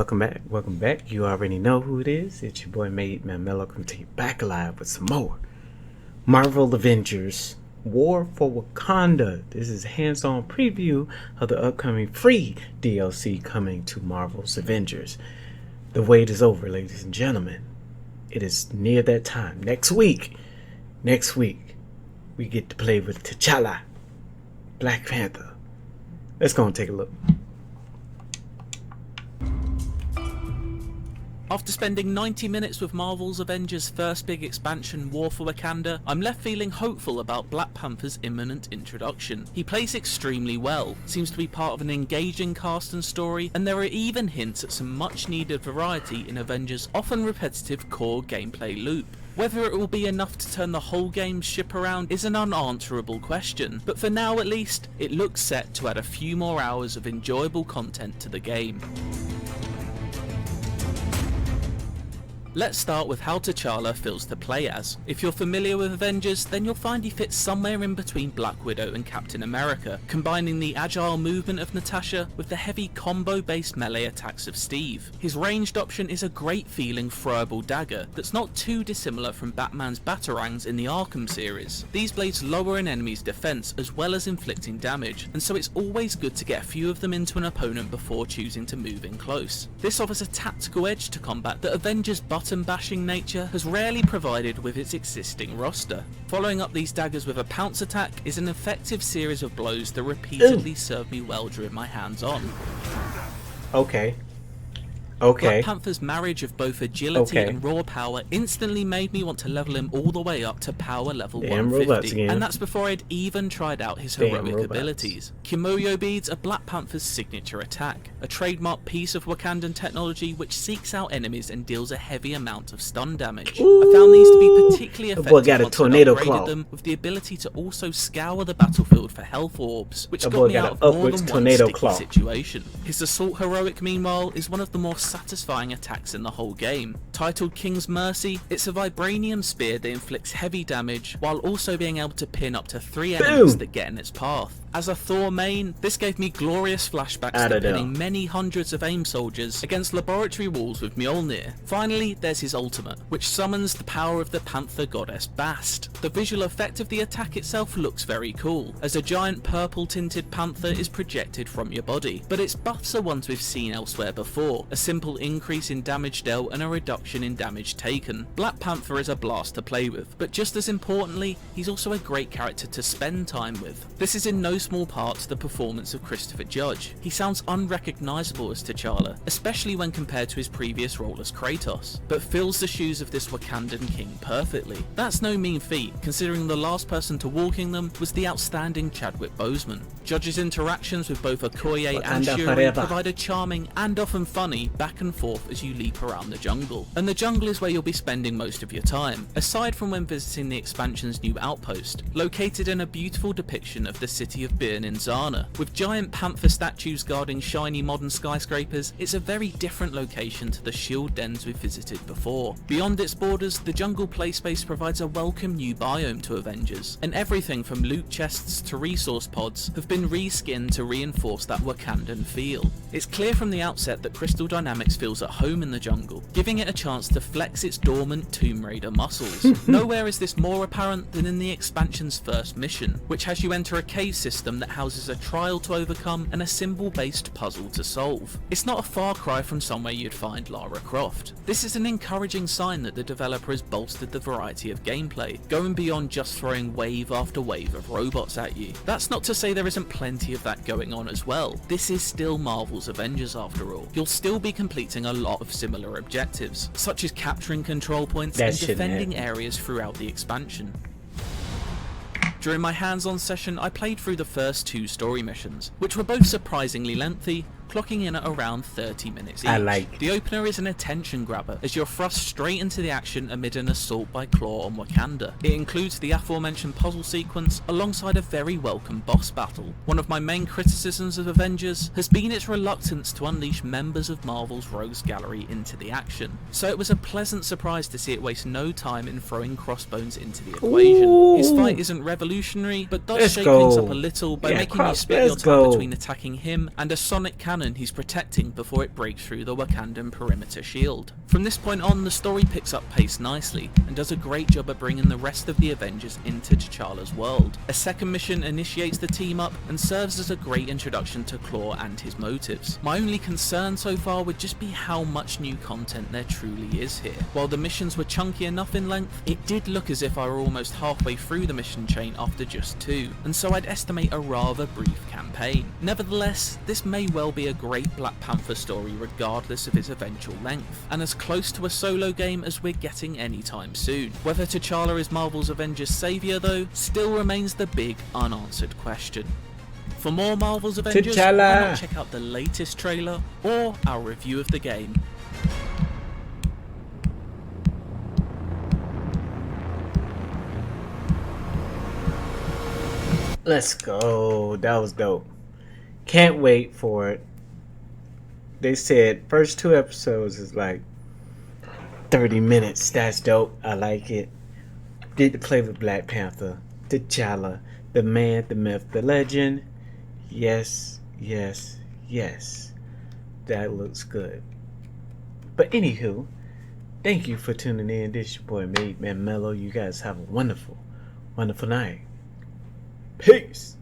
welcome back. Welcome back. You already know who it is. It's your boy MadeMenMelo coming to you back alive with some more Marvel Avengers War for Wakanda. This is a hands-on preview of the upcoming free DLC coming to Marvel's Avengers. The wait is over, ladies and gentlemen. It is near that time. Next week, we get to play with T'Challa, Black Panther. Let's go and take a look. After spending 90 minutes with Marvel's Avengers' first big expansion, War for Wakanda, I'm left feeling hopeful about Black Panther's imminent introduction. He plays extremely well, seems to be part of an engaging cast and story, and there are even hints at some much needed variety in Avengers' often repetitive core gameplay loop. Whether it will be enough to turn the whole game's ship around is an unanswerable question, but for now at least, it looks set to add a few more hours of enjoyable content to the game. Let's start with how T'Challa feels to play as. If you're familiar with Avengers, then you'll find he fits somewhere in between Black Widow and Captain America, combining the agile movement of Natasha with the heavy combo-based melee attacks of Steve. His ranged option is a great feeling throwable dagger that's not too dissimilar from Batman's batarangs in the Arkham series. These blades lower an enemy's defense as well as inflicting damage, and so it's always good to get a few of them into an opponent before choosing to move in close. This offers a tactical edge to combat that Avengers' button-bashing nature has rarely provided with its existing roster. Following up these daggers with a pounce attack is an effective series of blows that repeatedly serve me well during my hands-on. Okay. Black Panther's marriage of both agility and raw power instantly made me want to level him all the way up to power level 150, and that's before I'd even tried out his heroic abilities. Kimoyo beads are Black Panther's signature attack, a trademark piece of Wakandan technology which seeks out enemies and deals a heavy amount of stun damage. I found these to be particularly effective once I'd upgraded them with the ability to also scour the battlefield for health orbs, which got me out of more than one sticky situation. His assault heroic, meanwhile, is one of the more satisfying attacks in the whole game. Titled King's Mercy, it's a vibranium spear that inflicts heavy damage while also being able to pin up to 3 enemies that get in its path. As a Thor main, this gave me glorious flashbacks to pinning many hundreds of AIM soldiers against laboratory walls with Mjolnir. Finally, there's his ultimate, which summons the power of the Panther goddess Bast. The visual effect of the attack itself looks very cool, as a giant purple-tinted panther is projected from your body, but its buffs are ones we've seen elsewhere before, a simple increase in damage dealt and a reduction in damage taken. Black Panther is a blast to play with, but just as importantly, he's also a great character to spend time with. This is in no small part to the performance of Christopher Judge. He sounds unrecognisable as T'Challa, especially when compared to his previous role as Kratos, but fills the shoes of this Wakandan king perfectly. That's no mean feat, considering the last person to walk in them was the outstanding Chadwick Boseman. Judge's interactions with both Okoye and Shuri provide a charming and often funny back and forth as you leap around the jungle. And the jungle is where you'll be spending most of your time, aside from when visiting the expansion's new outpost, located in a beautiful depiction of the city of Byrne in Zana. With giant panther statues guarding shiny modern skyscrapers, it's a very different location to the shield dens we've visited before. Beyond its borders, the jungle playspace provides a welcome new biome to Avengers, and everything from loot chests to resource pods have been reskinned to reinforce that Wakandan feel. It's clear from the outset that Crystal Dynamics feels at home in the jungle, giving it a chance to flex its dormant Tomb Raider muscles. Nowhere is this more apparent than in the expansion's first mission, which has you enter a cave system that houses a trial to overcome and a symbol-based puzzle to solve. It's not a far cry from somewhere you'd find Lara Croft. This is an encouraging sign that the developer has bolstered the variety of gameplay, going beyond just throwing wave after wave of robots at you. That's not to say there isn't plenty of that going on as well. This is still Marvel's Avengers after all. You'll still be completing a lot of similar objectives, such as capturing control points and defending areas throughout the expansion. During my hands-on session, I played through the first 2 story missions, which were both surprisingly lengthy, clocking in at around 30 minutes each. The opener is an attention grabber, as you're thrust straight into the action amid an assault by Claw on Wakanda. It includes the aforementioned puzzle sequence, alongside a very welcome boss battle. One of my main criticisms of Avengers has been its reluctance to unleash members of Marvel's Rogues Gallery into the action, so it was a pleasant surprise to see it waste no time in throwing Crossbones into the equation. His fight isn't revolutionary, but does shake things up a little by making you split your time between attacking him and a sonic cannon cannon he's protecting before it breaks through the Wakandan perimeter shield. From this point on, the story picks up pace nicely, and does a great job at bringing the rest of the Avengers into T'Challa's world. A second mission initiates the team up, and serves as a great introduction to Klaue and his motives. My only concern so far would just be how much new content there truly is here. While the missions were chunky enough in length, it did look as if I were almost halfway through the mission chain after just 2, and so I'd estimate a rather brief campaign. Nevertheless, this may well be a great Black Panther story regardless of its eventual length, and as close to a solo game as we're getting anytime soon. Whether T'Challa is Marvel's Avengers saviour though, still remains the big unanswered question. For more Marvel's Avengers, why not check out the latest trailer or our review of the game. Let's go. That was dope. Can't wait for it. They said first 2 episodes is like 30 minutes. That's dope. I like it. Did the play with Black Panther, T'Challa, the man, the myth, the legend. Yes, yes, yes. That looks good. But anywho, thank you for tuning in. This is your boy MadeMenMelo. You guys have a wonderful, wonderful night. Peace.